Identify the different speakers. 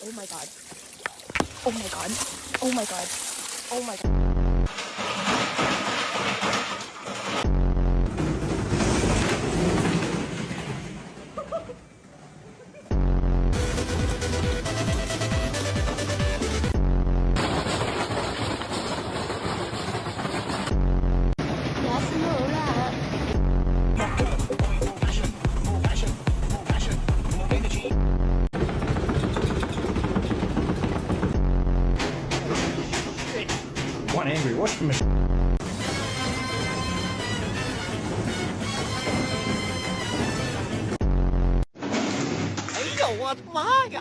Speaker 1: Oh my god. Oh my god. Oh my god. Oh my god.
Speaker 2: One angry washing machine.
Speaker 3: Eh呦我的妈呀！